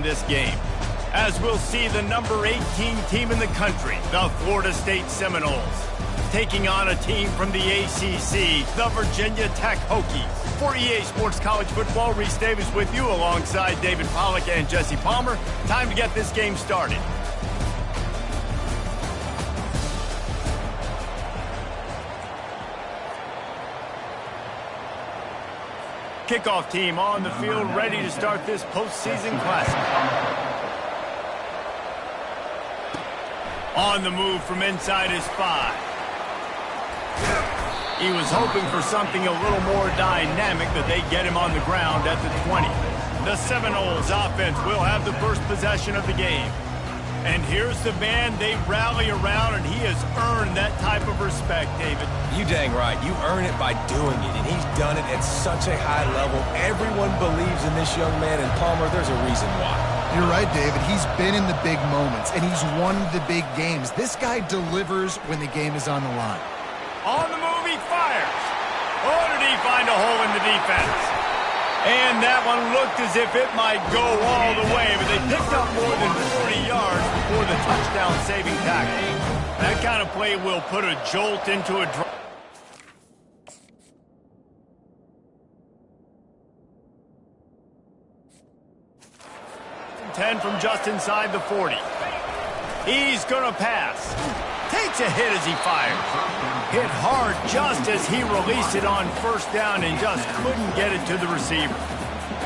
this game, as we'll see the number 18 team in the country, the Florida State Seminoles, taking on a team from the ACC, the Virginia Tech Hokies. For EA Sports College Football, Reese Davis with you alongside David Pollack and Jesse Palmer. Time to get this game started. Kickoff team on the field, ready to start this postseason classic. On the move from inside his 5. He was hoping for something a little more dynamic, that they get him on the ground at the 20. The Seminoles offense will have the first possession of the game. And here's the man they rally around, and he has earned that type of respect, David. You dang right. You earn it by doing it, and he's done it at such a high level. Everyone believes in this young man, and Palmer, there's a reason why. You're right, David. He's been in the big moments, and he's won the big games. This guy delivers when the game is on the line. On the move, he fires. Oh, did he find a hole in the defense? And that one looked as if it might go all the way, but they picked up more than 40 yards before the touchdown-saving tackle. That kind of play will put a jolt into a drive. 10 from just inside the 40. He's going to pass. Takes a hit as he fires. Hit hard just as he released it on first down and just couldn't get it to the receiver.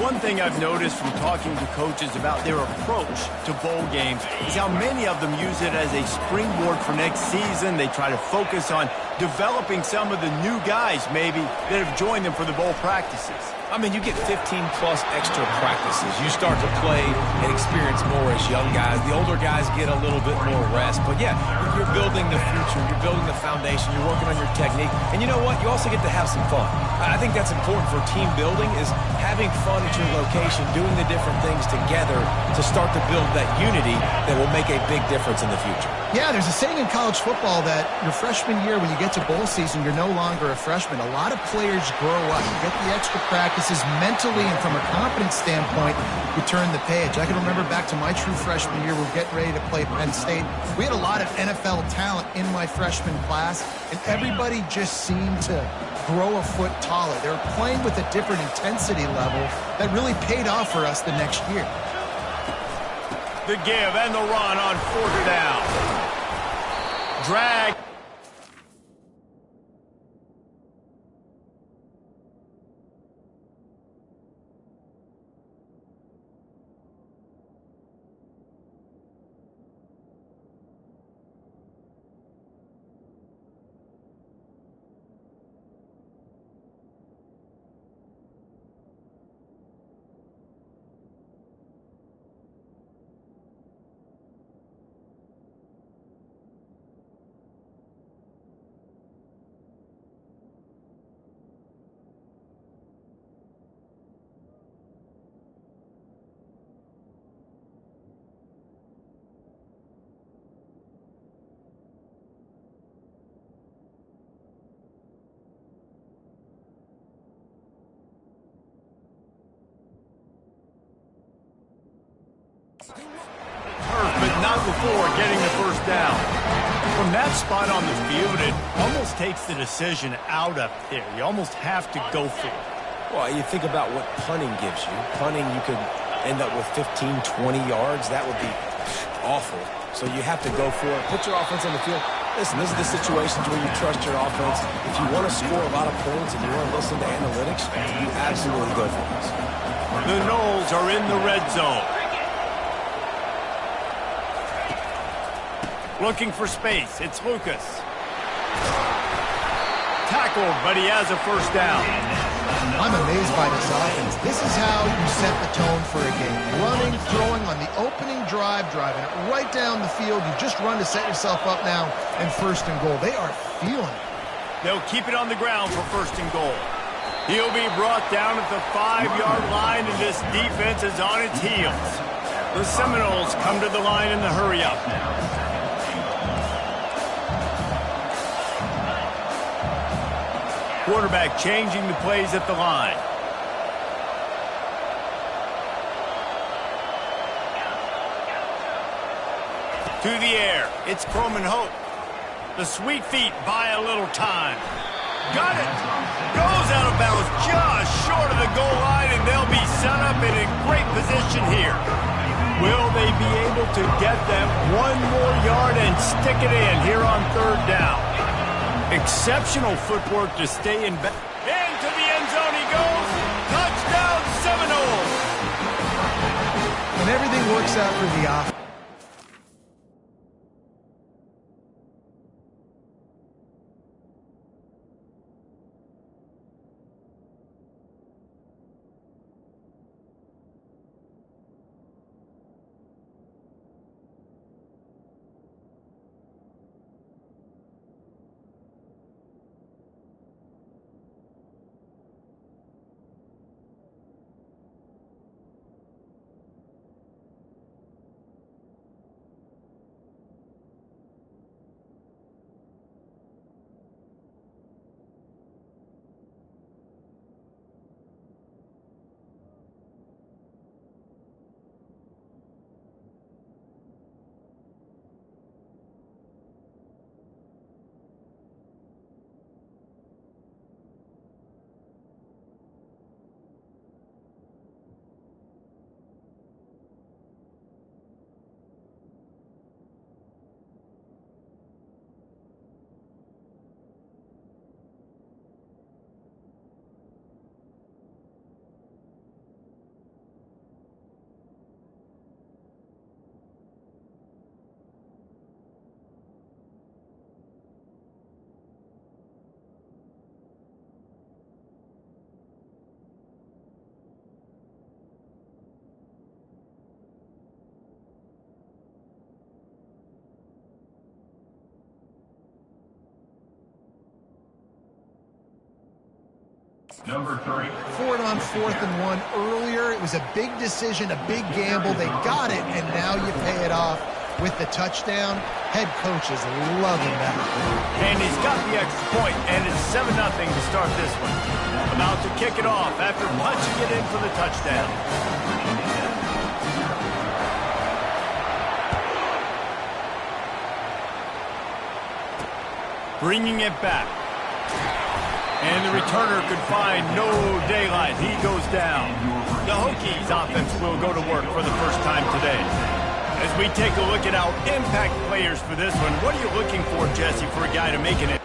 One thing I've noticed from talking to coaches about their approach to bowl games is how many of them use it as a springboard for next season. They try to focus on developing some of the new guys maybe that have joined them for the bowl practices. I mean, you get 15-plus extra practices. You start to play and experience more as young guys. The older guys get a little bit more rest. But, yeah, you're building the future. You're building the foundation. You're working on your technique. And you know what? You also get to have some fun. I think that's important for team building, is having fun at your location, doing the different things together to start to build that unity that will make a big difference in the future. Yeah, there's a saying in college football that your freshman year, when you get to bowl season, you're no longer a freshman. A lot of players grow up. You get the extra practices mentally, and from a confidence standpoint, you turn the page. I can remember back to my true freshman year, we were getting ready to play Penn State. We had a lot of NFL talent in my freshman class, and everybody just seemed to grow a foot taller. They were playing with a different intensity level that really paid off for us the next year. The give and the run on fourth down. Drag. But not before getting the first down. From that spot on the field, it almost takes the decision out of there. You almost have to go for it. Well, you think about what punting gives you. Punting, you could end up with 15, 20 yards. That would be awful. So you have to go for it. Put your offense on the field. Listen, this is the situations where you trust your offense. If you want to score a lot of points and you want to listen to analytics, you absolutely go for this. The Noles are in the red zone. Looking for space. It's Lucas. Tackled, but he has a first down. I'm amazed by this offense. This is how you set the tone for a game. Running, throwing on the opening drive, driving it right down the field. You just run to set yourself up now and first and goal. They are feeling it. They'll keep it on the ground for first and goal. He'll be brought down at the 5-yard line, and this defense is on its heels. The Seminoles come to the line in the hurry-up. Quarterback changing the plays at the line. To the air. It's Croman Hope. The sweet feet buy a little time. Got it. Goes out of bounds just short of the goal line, and they'll be set up in a great position here. Will they be able to get that one more yard and stick it in here on third down? Exceptional footwork to stay in back. Into the end zone he goes. Touchdown Seminoles. When everything works out for the offense. Number 3. Forward on 4th and 1 earlier. It was a big decision, a big gamble. They got it, and now you pay it off with the touchdown. Head coach is loving that. And he's got the extra point, and it's 7-0 to start this one. About to kick it off after punching it in for the touchdown. Bringing it back. And the returner could find no daylight. He goes down. The Hokies offense will go to work for the first time today. As we take a look at our impact players for this one, what are you looking for, Jesse, for a guy to make it?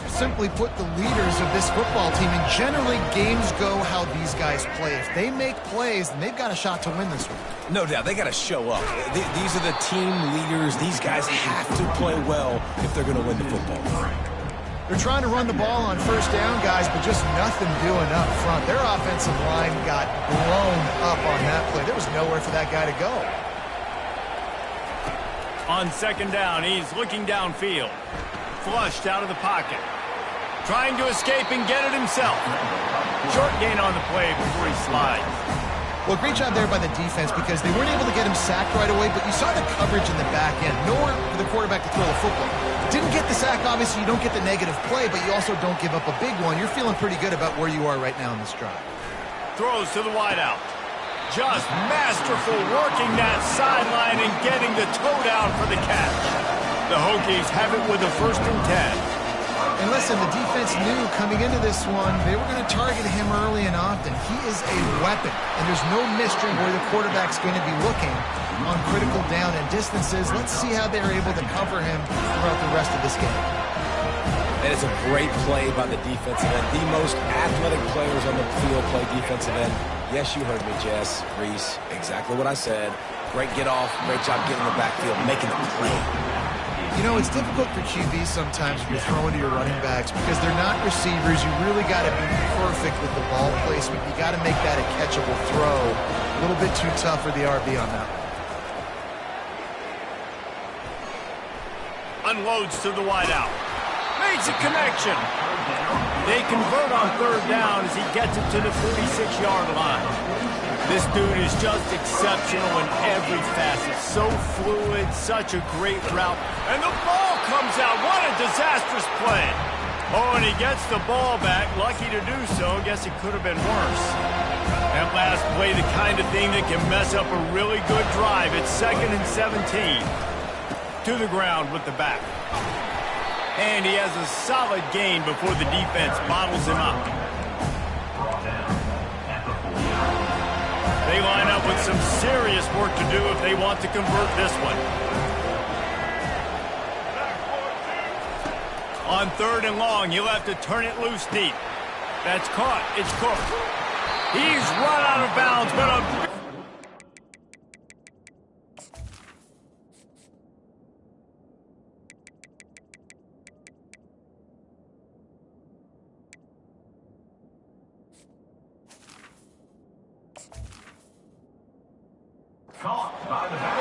Simply put, the leaders of this football team, and generally games go how these guys play. If they make plays, then they've got a shot to win this one. No doubt. They got to show up. These are the team leaders. These guys have to play well if they're going to win the football game. They're trying to run the ball on first down, guys, but just nothing doing up front. Their offensive line got blown up on that play. There was nowhere for that guy to go. On second down, he's looking downfield. Flushed out of the pocket. Trying to escape and get it himself. Short gain on the play before he slides. Well, great job there by the defense because they weren't able to get him sacked right away, but you saw the coverage in the back end. Nowhere for the quarterback to throw the football. Didn't get the sack, obviously you don't get the negative play, but you also don't give up a big one. You're feeling pretty good about where you are right now in this drive. Throws to the wideout. Just masterful working that sideline and getting the toe down for the catch. The Hokies have it with a 1st and 10. And listen, the defense knew coming into this one, they were going to target him early and often. He is a weapon, and there's no mystery where the quarterback's going to be looking on critical down and distances. Let's see how they're able to cover him throughout the rest of this game. And it's a great play by the defensive end. The most athletic players on the field play defensive end. Yes, you heard me, Jess, Reese, exactly what I said. Great get off, great job getting in the backfield, making the play. You know, it's difficult for QBs sometimes when you're throwing to your running backs because they're not receivers. You really got to be perfect with the ball placement. You got to make that a catchable throw. A little bit too tough for the RB on that one. Unloads to the wideout. Makes a connection. They convert on third down as he gets it to the 46-yard line. This dude is just exceptional in every facet. So fluid, such a great route. And the ball comes out. What a disastrous play. Oh, and he gets the ball back. Lucky to do so. Guess it could have been worse. That last play, the kind of thing that can mess up a really good drive. It's 2nd and 17. To the ground with the back. And he has a solid gain before the defense bottles him up. They line up with some serious work to do if they want to convert this one. On 3rd and long, he'll have to turn it loose deep. That's caught. It's Cook. He's run out of bounds, but a...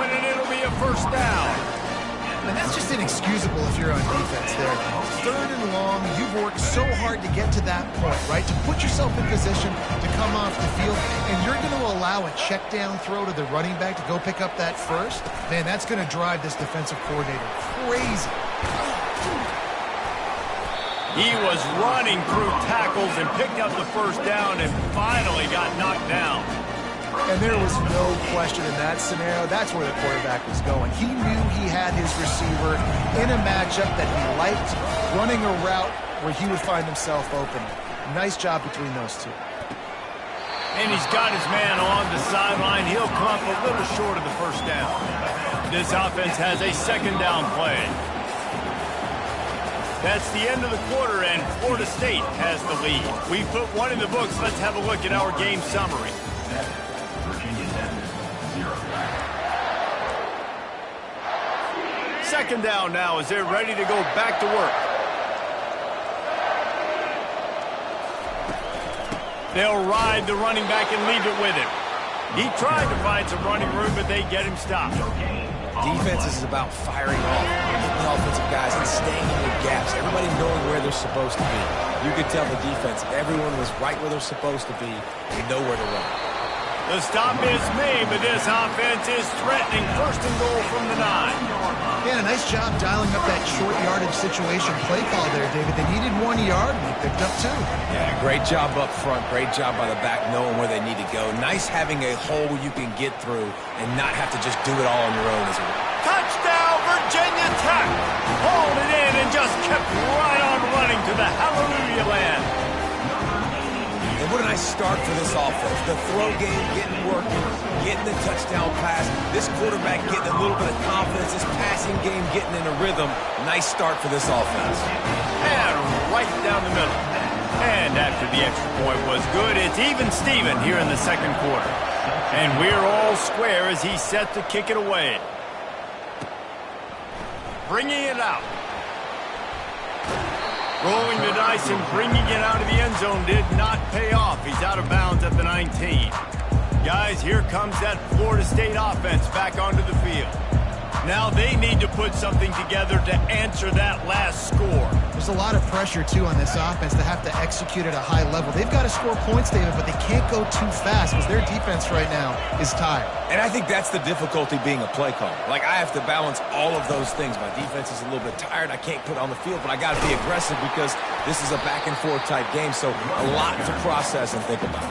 Winning, it'll be a first down. And that's just inexcusable if you're on defense there. 3rd and long, you've worked so hard to get to that point, right? To put yourself in position to come off the field, and you're going to allow a check down throw to the running back to go pick up that first? Man, that's going to drive this defensive coordinator crazy. He was running through tackles and picked up the first down and finally got knocked down. And there was no question in that scenario. That's where the quarterback was going. He knew he had his receiver in a matchup that he liked, running a route where he would find himself open. Nice job between those two. And he's got his man on the sideline. He'll come up a little short of the first down. This offense has a 2nd down play. That's the end of the quarter, and Florida State has the lead. We put one in the books. Let's have a look at our game summary. Second down now as they're ready to go back to work. They'll ride the running back and leave it with him. He tried to find some running room, but they get him stopped. Defense is about firing off, hitting the offensive guys and staying in the gaps. Everybody knowing where they're supposed to be. You could tell the defense, everyone was right where they're supposed to be and know where to run. The stop is made, but this offense is threatening. 1st and goal from the 9. Yeah, nice job dialing up that short yardage situation play call there, David. They needed 1 yard, and they picked up 2. Yeah, great job up front. Great job by the back knowing where they need to go. Nice having a hole you can get through and not have to just do it all on your own as well. Touchdown, Virginia Tech! Hauled it in and just kept right on running to the hallelujah land. And what a nice start for this offense. The throw game getting working, getting the touchdown pass. This quarterback getting a little bit of confidence. This passing game getting in a rhythm. Nice start for this offense. And right down the middle. And after the extra point was good, it's even Steven here in the 2nd quarter. And we're all square as he's set to kick it away. Bringing it out. Rolling the dice and bringing it out of the end zone did not pay off. He's out of bounds at the 19. Guys, here comes that Florida State offense back onto the field. Now they need to put something together to answer that last score. There's a lot of pressure, too, on this offense to have to execute at a high level. They've got to score points, David, but they can't go too fast because their defense right now is tired. And I think that's the difficulty being a play caller. Like, I have to balance all of those things. My defense is a little bit tired. I can't put on the field, but I got to be aggressive because this is a back-and-forth type game, so a lot to process and think about.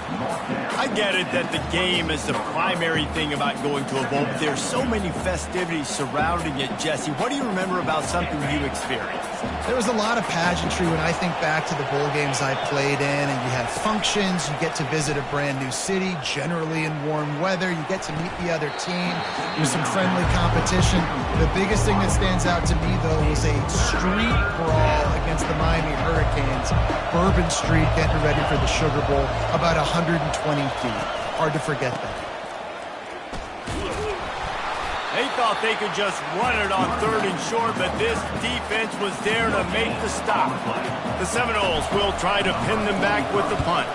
I get it that the game is the primary thing about going to a bowl, but there's so many festivities surrounding it, Jesse. What do you remember about something you experienced? There was a lot of pageantry when I think back to the bowl games I played in, and you have functions, you get to visit a brand new city, generally in warm weather, you get to meet the other team, there's some friendly competition. The biggest thing that stands out to me, though, was a street brawl against the Miami Hurricanes. Bourbon Street getting ready for the Sugar Bowl, about 120 feet. Hard to forget that. They thought they could just run it on 3rd and short, but this defense was there to make the stop. The Seminoles will try to pin them back with the punt.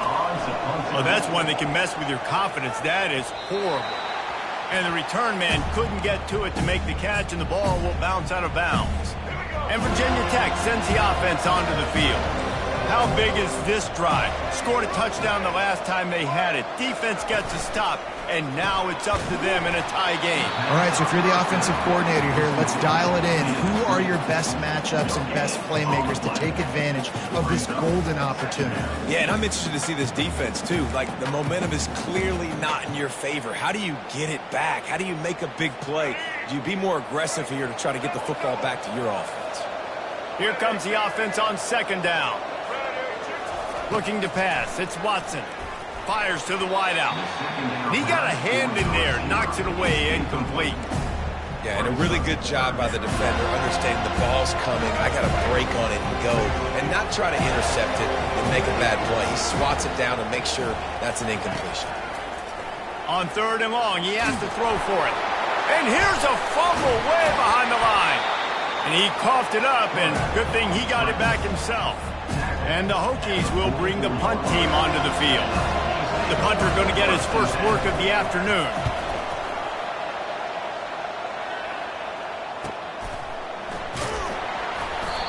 Well, that's one that can mess with your confidence. That is horrible. And the return man couldn't get to it to make the catch, and the ball will bounce out of bounds. And Virginia Tech sends the offense onto the field. How big is this drive? Scored a touchdown the last time they had it. Defense gets a stop, and now it's up to them in a tie game. All right, so if you're the offensive coordinator here, let's dial it in. Who are your best matchups and best playmakers to take advantage of this golden opportunity? Yeah, and I'm interested to see this defense, too. Like, the momentum is clearly not in your favor. How do you get it back? How do you make a big play? Do you be more aggressive here to try to get the football back to your offense? Here comes the offense on 2nd down. Looking to pass. It's Watson. Fires to the wideout. He got a hand in there. Knocks it away. Incomplete. Yeah, and a really good job by the defender understanding the ball's coming. I got to break on it and go and not try to intercept it and make a bad play. He swats it down and makes sure that's an incompletion. On 3rd and long, he has to throw for it. And here's a fumble way behind the line. And he coughed it up, and good thing he got it back himself. And the Hokies will bring the punt team onto the field. The punter going to get his first work of the afternoon.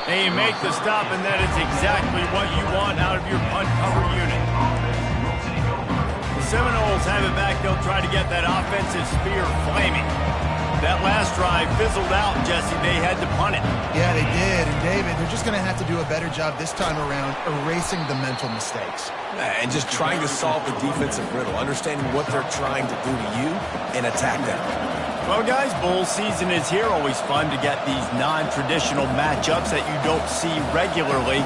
They make the stop, and that is exactly what you want out of your punt cover unit. The Seminoles have it back. They'll try to get that offensive spear flaming. That last drive fizzled out, Jesse. They had to punt it. Yeah, they did. And, David, they're just going to have to do a better job this time around erasing the mental mistakes. And just trying to solve the defensive riddle, understanding what they're trying to do to you and attack them. Well, guys, bowl season is here. Always fun to get these non-traditional matchups that you don't see regularly.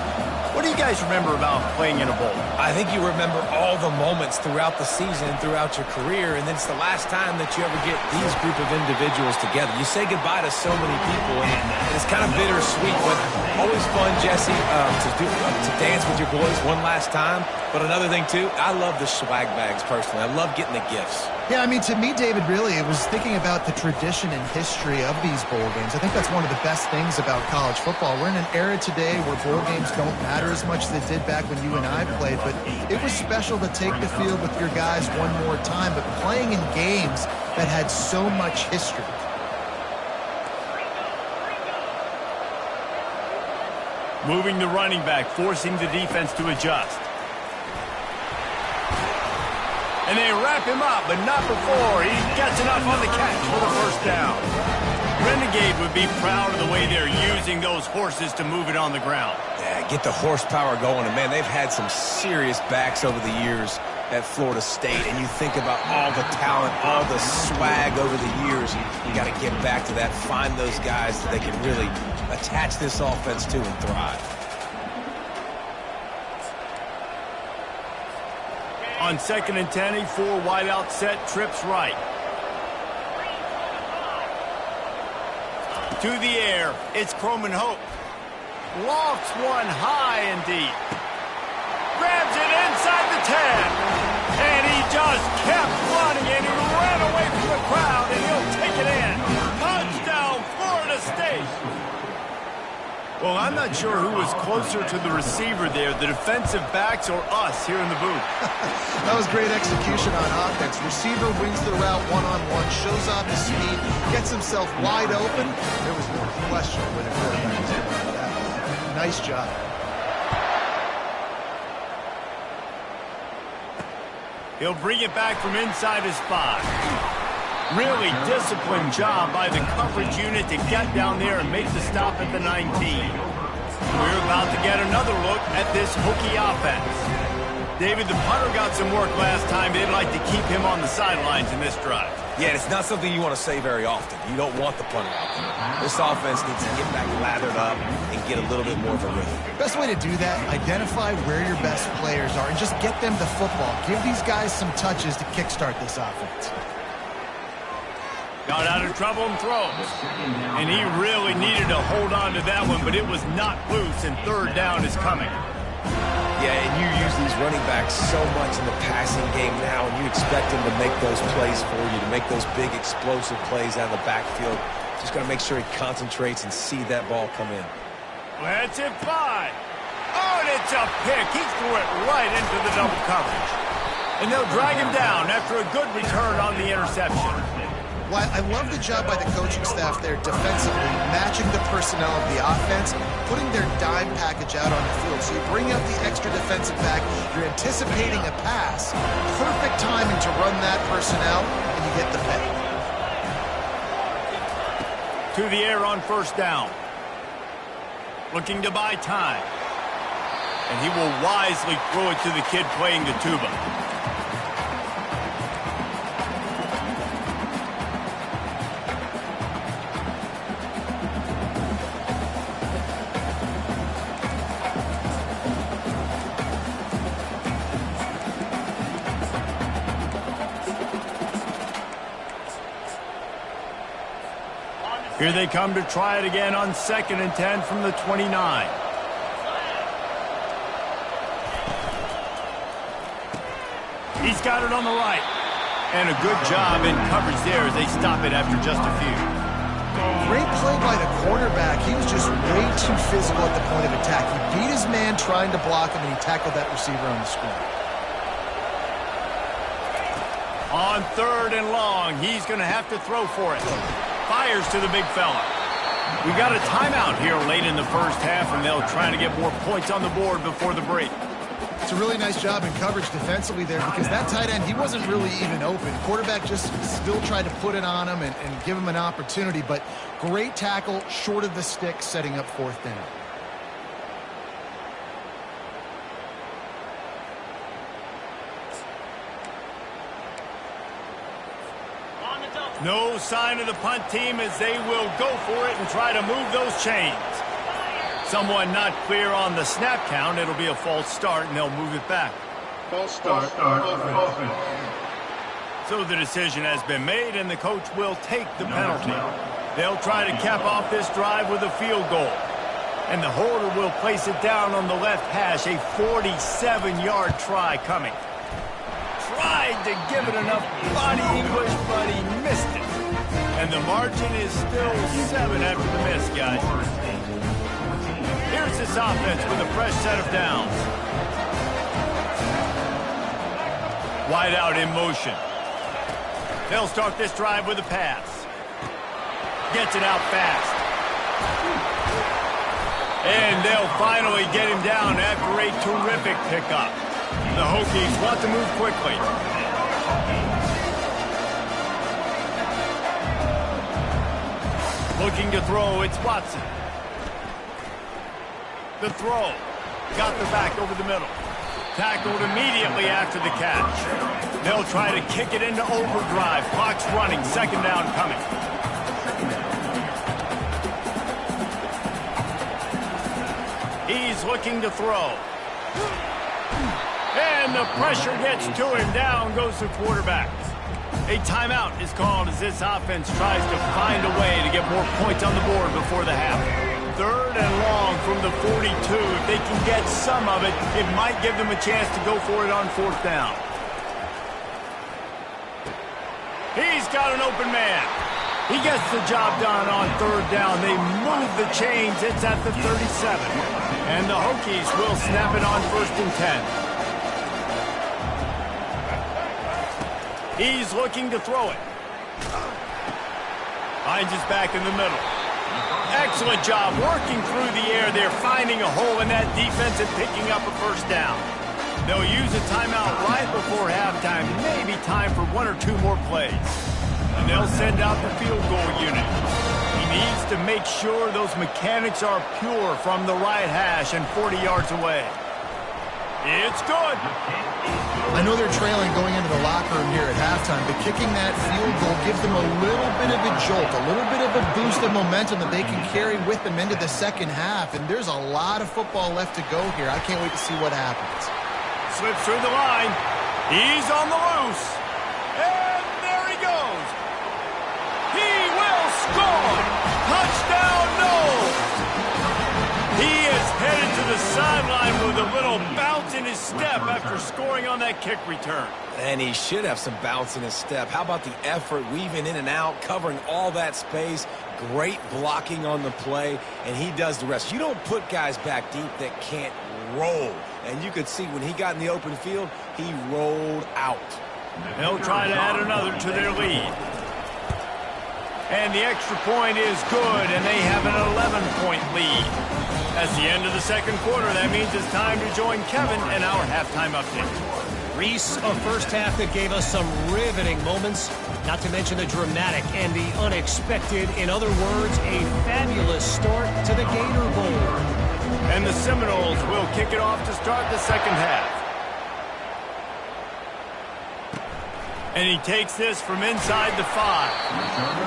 What do you guys remember about playing in a bowl? I think you remember all the moments throughout the season, throughout your career, and it's the last time that you ever get these group of individuals together. You say goodbye to so many people, and it's kind of bittersweet, but always fun, Jesse, to dance with your boys one last time. But another thing, too, I love the swag bags, personally. I love getting the gifts. Yeah, I mean, to me, David, really, it was thinking about the tradition and history of these bowl games. I think that's one of the best things about college football. We're in an era today where bowl games don't matter as much as they did back when you and I played, but it was special to take the field with your guys one more time, but playing in games that had so much history. Moving the running back, forcing the defense to adjust. And they wrap him up, but not before he gets enough on the catch for the first down. Renegade would be proud of the way they're using those horses to move it on the ground. Yeah, get the horsepower going. And, man, they've had some serious backs over the years at Florida State. And you think about all the talent, all the swag over the years. You got to get back to that, find those guys that they can really attach this offense to and thrive. On 2nd and 10, a 4 wide out set, trips right. To the air, it's Croman Hope. Lofts one high and deep. Grabs it inside the 10. And he just kept running, and he ran away from the crowd, and he'll take it in. Touchdown, Florida State. Well, I'm not sure who was closer to the receiver there, the defensive backs or us here in the booth. That was great execution on offense. Receiver wins the route one-on-one, shows off his speed, gets himself wide open. There was no question when the quarterback was going to that. Nice job. He'll bring it back from inside his spot. Really disciplined job by the coverage unit to get down there and make the stop at the 19. We're about to get another look at this Hokie offense. David, the punter got some work last time. They'd like to keep him on the sidelines in this drive. Yeah, it's not something you want to say very often. You don't want the punter out there. This offense needs to get back lathered up and get a little bit more of a rhythm. Best way to do that, identify where your best players are and just get them the football. Give these guys some touches to kickstart this offense. Got out of trouble and throws. And he really needed to hold on to that one, but it was not loose, and third down is coming. Yeah, and you use these running backs so much in the passing game now, and you expect them to make those plays for you, to make those big explosive plays out of the backfield. Just got to make sure he concentrates and see that ball come in. That's it, 5. Oh, and it's a pick. He threw it right into the double coverage. And they'll drag him down after a good return on the interception. Well, I love the job by the coaching staff there defensively, matching the personnel of the offense, putting their dime package out on the field. So you bring out the extra defensive back, you're anticipating a pass, perfect timing to run that personnel, and you get the pick. To the air on first down. Looking to buy time. And he will wisely throw it to the kid playing the tuba. Here they come to try it again on 2nd and 10 from the 29. He's got it on the right. And a good job in coverage there as they stop it after just a few. Great play by the quarterback. He was just way too physical at the point of attack. He beat his man trying to block him, and he tackled that receiver on the screen. On 3rd and long, he's going to have to throw for it. Fires to the big fella. We got a timeout here late in the first half, and they'll try to get more points on the board before the break. It's a really nice job in coverage defensively there because that tight end, he wasn't really even open. Quarterback just still tried to put it on him and give him an opportunity, but great tackle, short of the stick, setting up 4th down. No sign of the punt team as they will go for it and try to move those chains. Someone not clear on the snap count. It'll be a false start, and they'll move it back. False start. So the decision has been made, and the coach will take the penalty. They'll try to cap off this drive with a field goal. And the holder will place it down on the left hash. A 47-yard try coming. Tried to give it enough body English, but he missed it. And the margin is still 7 after the miss, guys. Here's this offense with a fresh set of downs. Wide out in motion. They'll start this drive with a pass. Gets it out fast. And they'll finally get him down after a terrific pickup. The Hokies want to move quickly. Looking to throw, it's Watson. The throw. Got the back over the middle. Tackled immediately after the catch. They'll try to kick it into overdrive. Clock's running. 2nd down coming. He's looking to throw. And the pressure gets to him. Down goes the quarterback. A timeout is called as this offense tries to find a way to get more points on the board before the half. 3rd and long from the 42. If they can get some of it, it might give them a chance to go for it on 4th down. He's got an open man. He gets the job done on 3rd down. They move the chains. It's at the 37. And the Hokies will snap it on 1st and 10. He's looking to throw it. Hines is back in the middle. Excellent job working through the air there, finding a hole in that defense and picking up a 1st down. They'll use a timeout right before halftime. Maybe time for 1 or 2 more plays. And they'll send out the field goal unit. He needs to make sure those mechanics are pure from the right hash and 40 yards away. It's good. I know they're trailing going into the locker room here at halftime, but kicking that field goal gives them a little bit of a jolt, a little bit of a boost of momentum that they can carry with them into the second half, and there's a lot of football left to go here. I can't wait to see what happens. Slips through the line. He's on the loose. And there he goes. He will score. Touchdown, no. He is headed to the sideline with a little bounce in his step after scoring on that kick return. And he should have some bounce in his step. How about the effort, weaving in and out, covering all that space, great blocking on the play, and he does the rest. You don't put guys back deep that can't roll. And you could see when he got in the open field, he rolled out. They'll try to add another to their lead. And the extra point is good, and they have an 11-point lead. That's the end of the second quarter. That means it's time to join Kevin and our halftime update. Reese, a first half that gave us some riveting moments, not to mention the dramatic and the unexpected. In other words, a fabulous start to the Gator Bowl. And the Seminoles will kick it off to start the second half. And he takes this from inside the 5.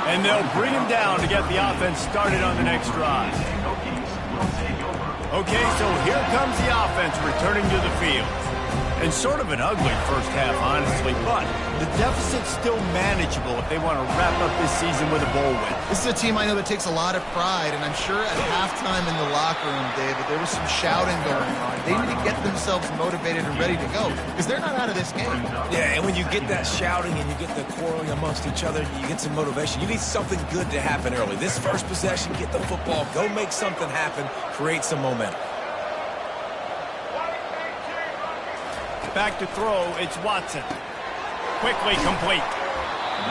And they'll bring him down to get the offense started on the next drive. Okay, so here comes the offense returning to the field. And sort of an ugly first half, honestly, but the deficit's still manageable if they want to wrap up this season with a bowl win. This is a team I know that takes a lot of pride, and I'm sure at halftime in the locker room, David, there was some shouting going on. They need to get themselves motivated and ready to go, because they're not out of this game. Yeah, and when you get that shouting and you get the quarreling amongst each other, you get some motivation. You need something good to happen early. This first possession, get the football, go make something happen, create some momentum. Back to throw, it's Watson. Quickly complete.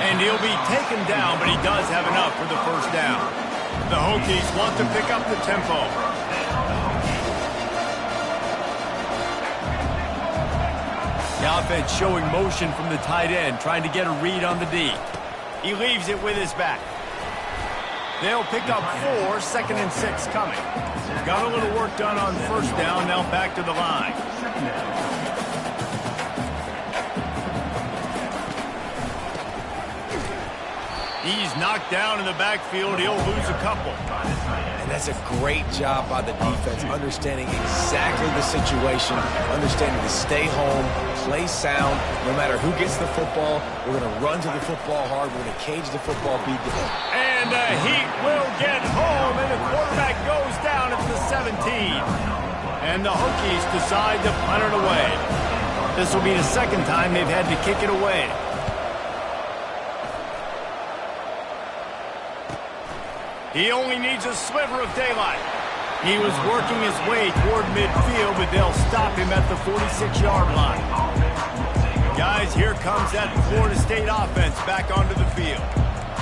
And he'll be taken down, but he does have enough for the first down. The Hokies want to pick up the tempo. The offense showing motion from the tight end, trying to get a read on the D. He leaves it with his back. They'll pick up 4, 2nd and 6 coming. Got a little work done on first down, now back to the line. He's knocked down in the backfield. He'll lose a couple. And that's a great job by the defense, understanding exactly the situation, understanding to stay home, play sound. No matter who gets the football, we're going to run to the football hard. We're going to cage the football, beat the ball. And the Heat will get home, and the quarterback goes down at the 17. And the Hokies decide to punt it away. This will be the second time they've had to kick it away. He only needs a sliver of daylight. He was working his way toward midfield, but they'll stop him at the 46-yard line. Guys, here comes that Florida State offense back onto the field.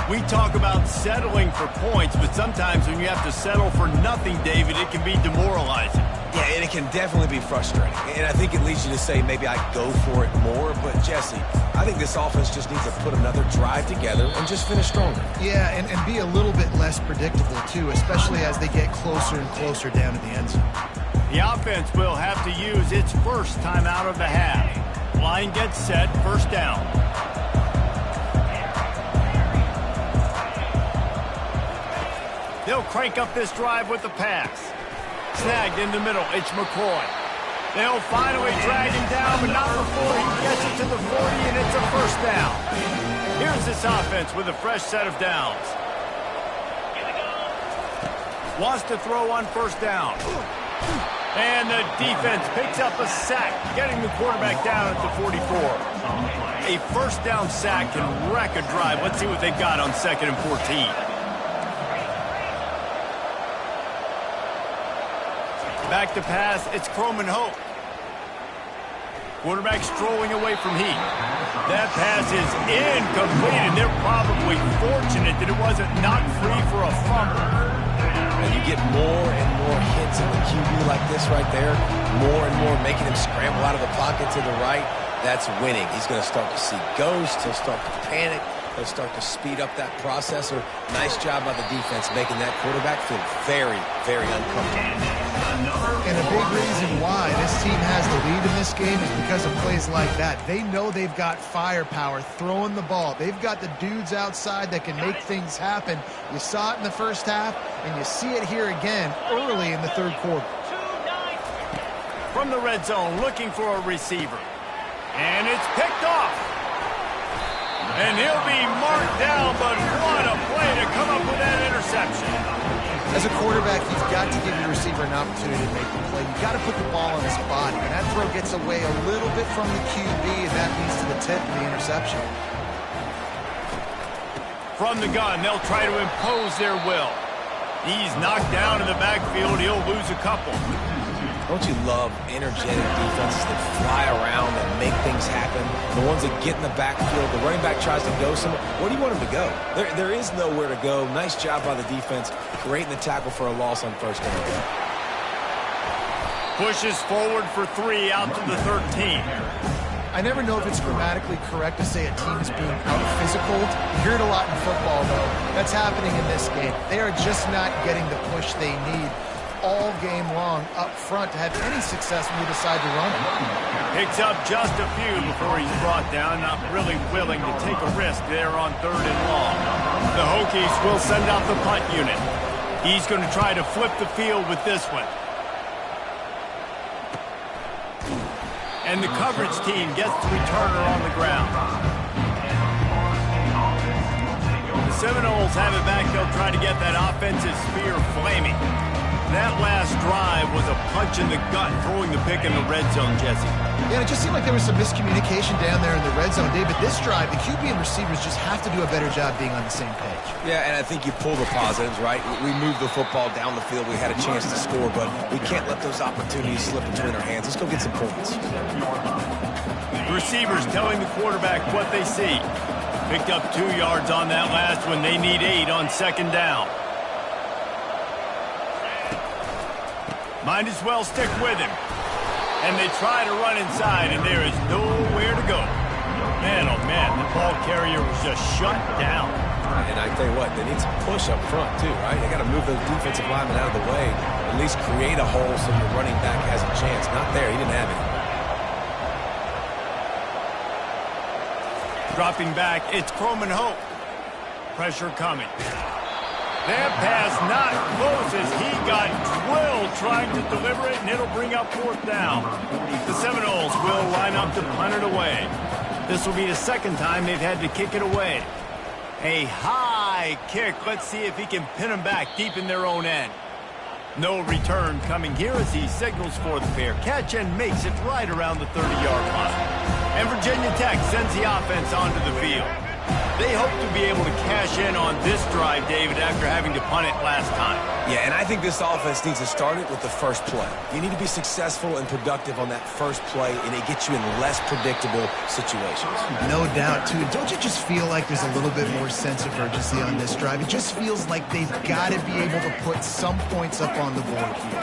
We talk about settling for points, but sometimes when you have to settle for nothing, David, it can be demoralizing. Yeah, and it can definitely be frustrating. And I think it leads you to say maybe I go for it more. But, Jesse, I think this offense just needs to put another drive together and just finish stronger. Yeah, and be a little bit less predictable, too, especially as they get closer and closer down to the end zone. The offense will have to use its first timeout of the half. Line gets set, first down. They'll crank up this drive with the pass. Snagged in the middle, it's McCoy. They'll finally drag him down, but not before he gets it to the 40, and it's a first down. Here's this offense with a fresh set of downs. Wants to throw on first down. And the defense picks up a sack, getting the quarterback down at the 44. A first down sack can wreck a drive. Let's see what they've got on 2nd and 14. Back to pass, it's Croman Hope. Quarterback strolling away from Heat. That pass is incomplete, and they're probably fortunate that it wasn't knocked free for a fumble. And you get more and more hits at the QB like this right there, more and more making him scramble out of the pocket to the right. That's winning. He's going to start to see ghosts. He'll start to panic. They'll start to speed up that process. Or nice job by the defense making that quarterback feel very, very uncomfortable. And a big reason why this team has the lead in this game is because of plays like that. They know they've got firepower throwing the ball. They've got the dudes outside that can make things happen. You saw it in the first half, and you see it here again early in the third quarter. From the red zone, looking for a receiver. And it's picked off. And he'll be marked down, but what a play to come up with that interception. As a quarterback, you've got to give your receiver an opportunity to make the play. You've got to put the ball on his body. And that throw gets away a little bit from the QB, and that leads to the tip of the interception. From the gun, they'll try to impose their will. He's knocked down in the backfield. He'll lose a couple. Don't you love energetic defenses that fly around and make things happen? The ones that get in the backfield, the running back tries to go somewhere. Where do you want him to go? There is nowhere to go. Nice job by the defense, creating the tackle for a loss on first down. Pushes forward for 3 out to the 13. I never know if it's grammatically correct to say a team is being out-physical. You hear it a lot in football, though. That's happening in this game. They are just not getting the push they need all game long up front to have any success when you decide to run it. Picks up just a few before he's brought down, not really willing to take a risk there on 3rd and long. The Hokies will send out the punt unit. He's going to try to flip the field with this one. And the coverage team gets the returner on the ground. The Seminoles have it back. They'll try to get that offensive spear flaming. That last drive was a punch in the gut, throwing the pick in the red zone, Jesse. Yeah, it just seemed like there was some miscommunication down there in the red zone. David, this drive, the QB and receivers just have to do a better job being on the same page. Yeah, and I think you pull the positives, right? We moved the football down the field. We had a chance to score, but we can't let those opportunities slip between our hands. Let's go get some points. The receivers telling the quarterback what they see. Picked up 2 yards on that last one. They need 8 on 2nd down. Might as well stick with him. And they try to run inside, and there is nowhere to go. Man, oh man, the ball carrier was just shut down. And I tell you what, they need some push up front too, right? They got to move those defensive linemen out of the way. At least create a hole so your running back has a chance. Not there, he didn't have it. Dropping back, it's Croman Hope. Pressure coming. That pass not close as he got drilled trying to deliver it, and it'll bring up 4th down. The Seminoles will line up to punt it away. This will be the 2nd time they've had to kick it away. A high kick. Let's see if he can pin them back deep in their own end. No return coming here as he signals for the fair catch and makes it right around the 30-yard line. And Virginia Tech sends the offense onto the field. They hope to be able to cash in on this drive, David, after having to punt it last time. Yeah, and I think this offense needs to start it with the first play. You need to be successful and productive on that first play, and it gets you in less predictable situations. No doubt, too. Don't you just feel like there's a little bit more sense of urgency on this drive? It just feels like they've got to be able to put some points up on the board here.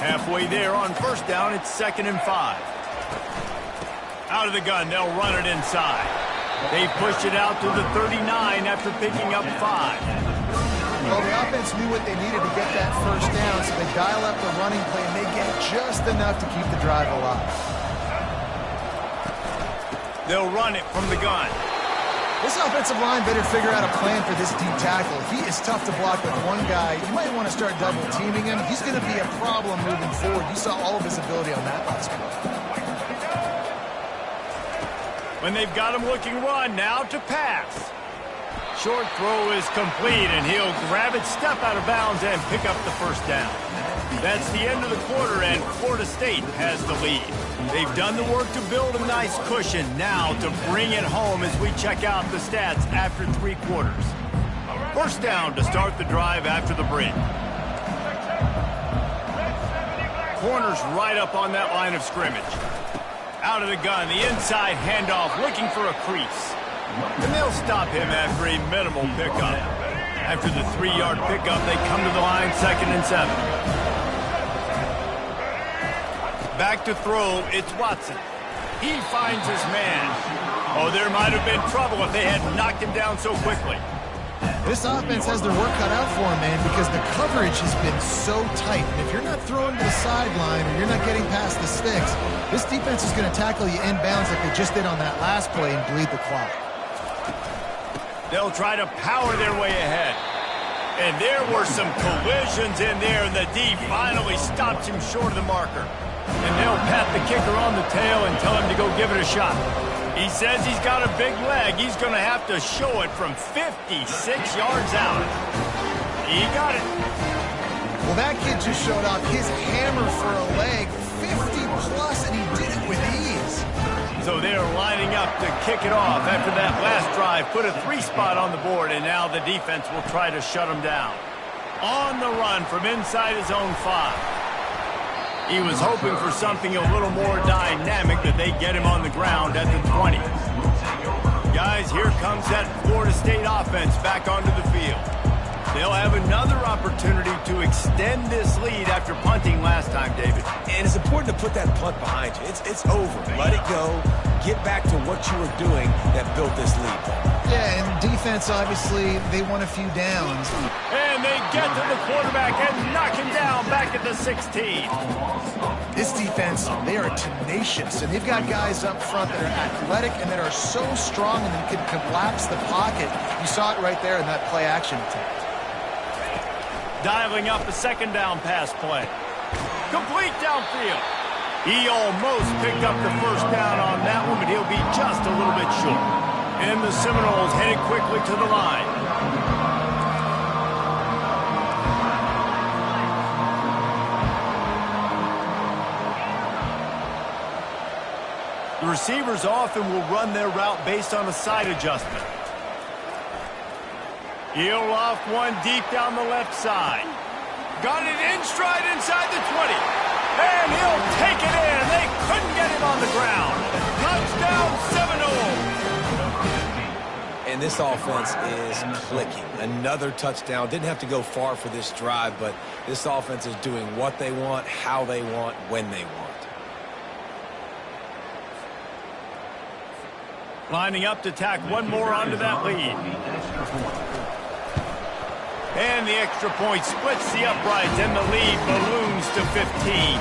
Halfway there on 1st down, it's 2nd and 5. Out of the gun, they'll run it inside. They pushed it out to the 39 after picking up 5. Well, the offense knew what they needed to get that 1st down, so they dial up the running play, and they get just enough to keep the drive alive. They'll run it from the gun. This offensive line better figure out a plan for this deep tackle. He is tough to block with one guy. You might want to start double-teaming him. He's going to be a problem moving forward. You saw all of his ability on that last play. When they've got him looking run, now to pass. Short throw is complete, and he'll grab it, step out of bounds, and pick up the 1st down. That's the end of the quarter, and Florida State has the lead. They've done the work to build a nice cushion. Now to bring it home as we check out the stats after 3 quarters. 1st down to start the drive after the break. Corners right up on that line of scrimmage. Out of the gun, the inside handoff, looking for a crease. And they'll stop him after a minimal pickup. After the 3-yard pickup, they come to the line, 2nd and 7. Back to throw, it's Watson. He finds his man. Oh, there might have been trouble if they hadn't knocked him down so quickly. This offense has their work cut out for them, man, because the coverage has been so tight. And if you're not throwing to the sideline or you're not getting past the sticks, this defense is going to tackle you inbounds like they just did on that last play and bleed the clock. They'll try to power their way ahead. And there were some collisions in there, and the D finally stops him short of the marker. And they'll pat the kicker on the tail and tell him to go give it a shot. He says he's got a big leg. He's going to have to show it from 56 yards out. He got it. Well, that kid just showed off his hammer for a leg, 50-plus, and he did it with ease. So they're lining up to kick it off after that last drive. Put a 3-spot on the board, and now the defense will try to shut him down. On the run from inside his own 5. He was hoping for something a little more dynamic, that they get him on the ground at the 20. Guys, here comes that Florida State offense back onto the field. They'll have another opportunity to extend this lead after punting last time, David. And it's important to put that punt behind you. It's over. Let it go. Get back to what you were doing that built this lead. Yeah, and defense, obviously, they won a few downs. And they get to the quarterback and knock him down back at the 16. This defense, they are tenacious, and they've got guys up front that are athletic and that are so strong and that can collapse the pocket. You saw it right there in that play-action attempt. Dialing up a second down pass play. Complete downfield. He almost picked up the first down on that one, but he'll be just a little bit short. And the Seminoles headed quickly to the line. The receivers often will run their route based on a side adjustment. He'll loft one deep down the left side. Got it in stride inside the 20. And he'll take it in. They couldn't get him on the ground. Touchdown, Seminoles. And this offense is clicking. Another touchdown. Didn't have to go far for this drive, but this offense is doing what they want, how they want, when they want. Lining up to tack one more onto that lead. And the extra point splits the uprights, and the lead balloons to 15.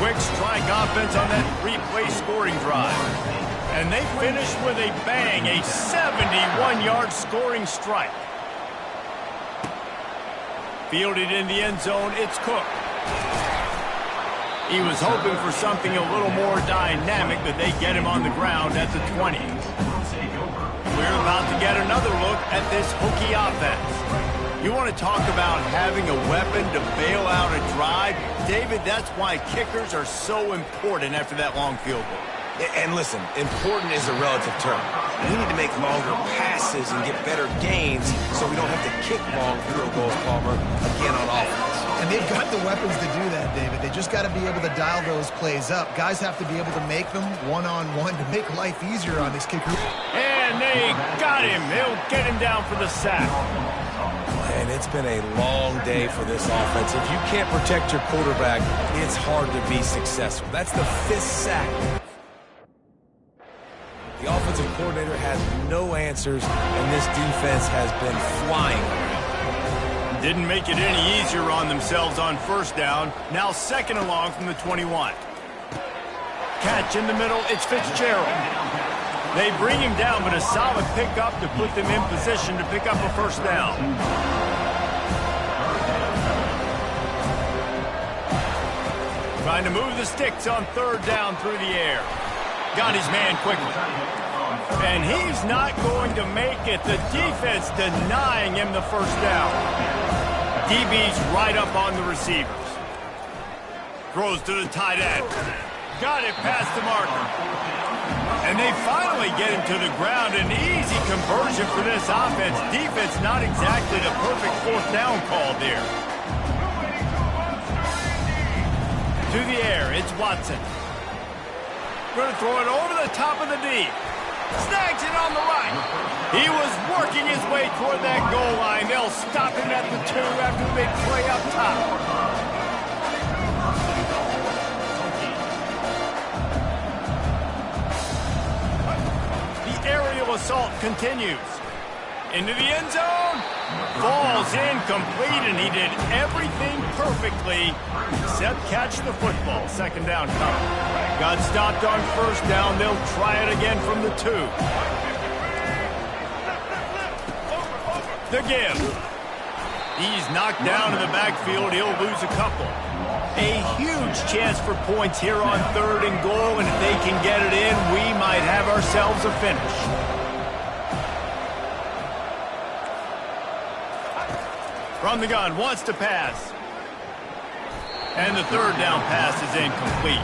Quick strike offense on that 3-play scoring drive. And they finish with a bang, a 71-yard scoring strike. Fielded in the end zone, it's Cook. He was hoping for something a little more dynamic, but they get him on the ground at the 20. We're about to get another look at this Hokie offense. You want to talk about having a weapon to bail out a drive? David, that's why kickers are so important after that long field goal. And listen, important is a relative term. We need to make longer passes and get better gains so we don't have to kick long field goals, Palmer, again on offense. And they've got the weapons to do that, David. They just got to be able to dial those plays up. Guys have to be able to make them one-on-one to make life easier on this kicker. And they got him. They'll get him down for the sack. And it's been a long day for this offense. If you can't protect your quarterback, it's hard to be successful. That's the 5th sack. The offensive coordinator has no answers, and this defense has been flying around. Didn't make it any easier on themselves on first down. Now 2nd and long from the 21. Catch in the middle, it's Fitzgerald. They bring him down, but a solid pickup to put them in position to pick up a first down. Trying to move the sticks on 3rd down through the air. Got his man quickly. And he's not going to make it. The defense denying him the first down. DB's right up on the receivers. Throws to the tight end. Got it past the marker. And they finally get him to the ground. An easy conversion for this offense. Defense not exactly the perfect 4th down call there. To the air, it's Watson. Going to throw it over the top of the D. Snags it on the right. He was working his way toward that goal line. They'll stop him at the 2 after the big play up top. physical assault continues. Into the end zone. Falls incomplete, and he did everything perfectly except catch the football. Second down coming. Got stopped on first down. They'll try it again from the 2. The give. He's knocked down in the backfield. He'll lose a couple. A huge chance for points here on 3rd and goal, and if they can get it in, we might have ourselves a finish. From the gun, wants to pass. And the 3rd down pass is incomplete.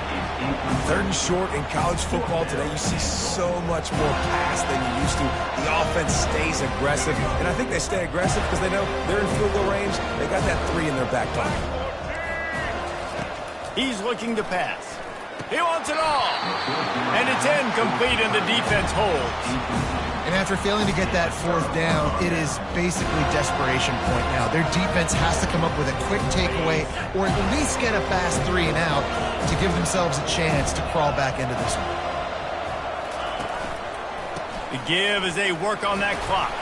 3rd and short in college football today, you see so much more pass than you used to. The offense stays aggressive, and I think they stay aggressive because they know they're in field goal range. They got that 3 in their back pocket. He's looking to pass. He wants it all. And it's incomplete, and the defense holds. And after failing to get that 4th down, it is basically desperation point now. Their defense has to come up with a quick takeaway or at least get a fast 3 and out to give themselves a chance to crawl back into this one. The give as they work on that clock.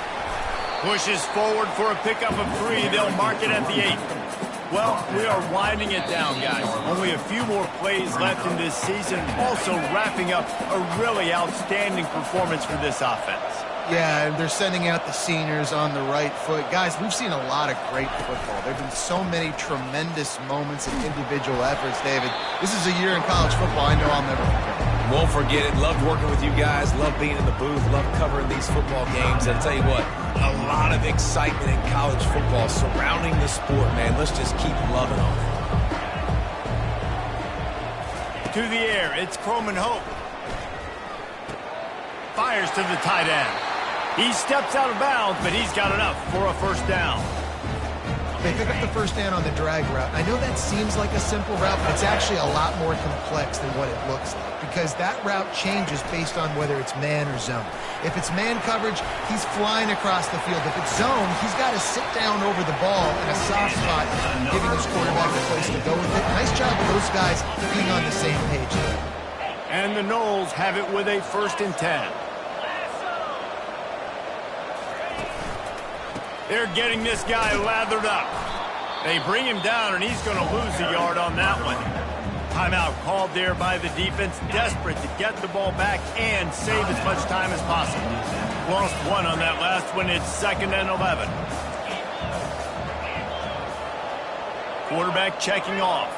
Pushes forward for a pickup of 3. They'll mark it at the 8. Well, we are winding it down, guys. Only a few more plays left in this season. Also wrapping up a really outstanding performance for this offense. Yeah, and they're sending out the seniors on the right foot. Guys, we've seen a lot of great football. There have been so many tremendous moments and individual efforts, David. This is a year in college football I know I'll never forget. Won't forget it. Loved working with you guys. Loved being in the booth. Loved covering these football games. And I'll tell you what, a lot of excitement in college football surrounding the sport, man. Let's just keep loving on it. To the air, it's Croman Hope. Fires to the tight end. He steps out of bounds, but he's got enough for a 1st down. They pick up the 1st down on the drag route. I know that seems like a simple route, but it's actually a lot more complex than what it looks like because that route changes based on whether it's man or zone. If it's man coverage, he's flying across the field. If it's zone, he's got to sit down over the ball in a soft spot, giving his quarterback a place to go with it. Nice job of those guys being on the same page there. And the Noles have it with a 1st and 10. They're getting this guy lathered up. They bring him down, and he's going to lose a yard on that one. Timeout called there by the defense, desperate to get the ball back and save as much time as possible. Lost 1 on that last one. It's 2nd and 11. Quarterback checking off.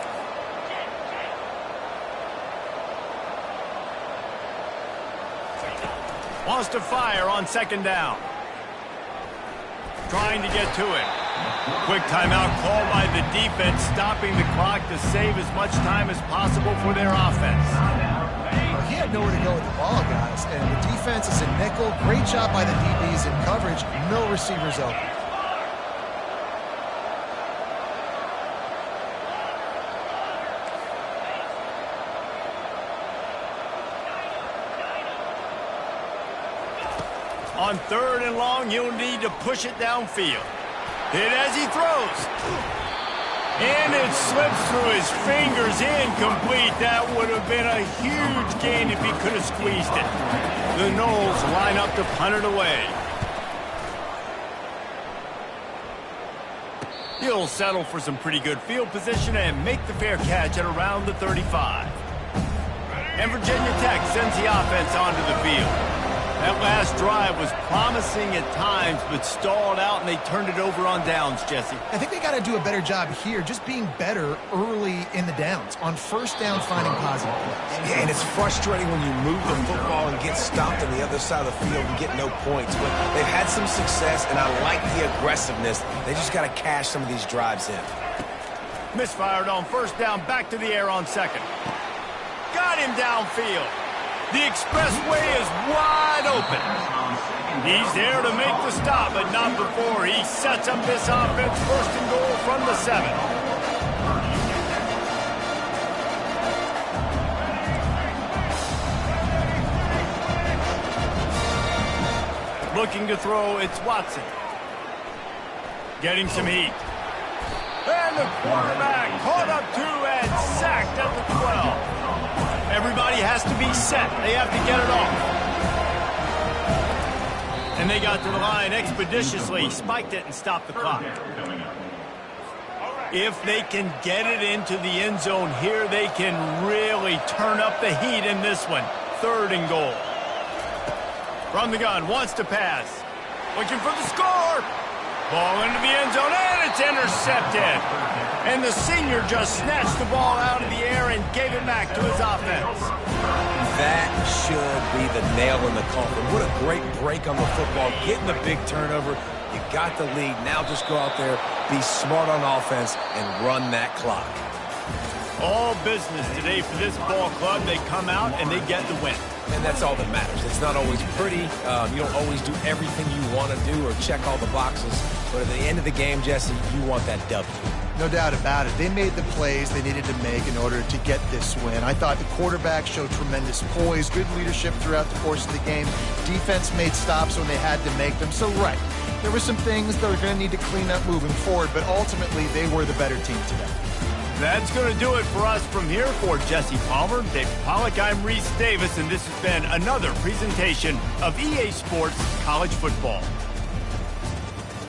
Wants to fire on 2nd down. Trying to get to it. Quick timeout called by the defense, stopping the clock to save as much time as possible for their offense. Well, he had nowhere to go with the ball, guys, and the defense is a nickel. Great job by the DBs in coverage. No receivers open. On 3rd and long, you'll need to push it downfield. Hit as he throws. And it slips through his fingers, incomplete. That would have been a huge gain if he could have squeezed it. The Noles line up to punt it away. He'll settle for some pretty good field position and make the fair catch at around the 35. And Virginia Tech sends the offense onto the field. That last drive was promising at times, but stalled out, and they turned it over on downs, Jesse. I think they got to do a better job here, just being better early in the downs. On 1st down, finding positive plays. Yeah, and it's frustrating when you move the football and get stopped on the other side of the field and get no points. But they've had some success, and I like the aggressiveness. They just got to cash some of these drives in. Misfired on 1st down, back to the air on 2nd. Got him downfield. The expressway is wide open. He's there to make the stop, but not before he sets up this offense 1st and goal from the 7. Looking to throw, it's Watson. Getting some heat. And the quarterback caught up to and sacked at the 12. Everybody has to be set. They have to get it off. And they got to the line expeditiously, spiked it, and stopped the clock. If they can get it into the end zone here, they can really turn up the heat in this one. 3rd and goal. From the gun, wants to pass. Looking for the score. Ball into the end zone, and it's intercepted. And the senior just snatched the ball out of the air and gave it back to his offense. That should be the nail in the coffin. What a great break on the football. Getting the big turnover. You got the lead. Now just go out there, be smart on offense, and run that clock. All business today for this ball club. They come out and they get the win. And that's all that matters. It's not always pretty. You don't always do everything you want to do or check all the boxes. But at the end of the game, Jesse, you want that W. No doubt about it. They made the plays they needed to make in order to get this win. I thought the quarterback showed tremendous poise, good leadership throughout the course of the game. Defense made stops when they had to make them. So, right, there were some things that were going to need to clean up moving forward, but ultimately they were the better team today. That's going to do it for us from here. For Jesse Palmer, Dave Pollack, I'm Reese Davis, and this has been another presentation of EA Sports College Football.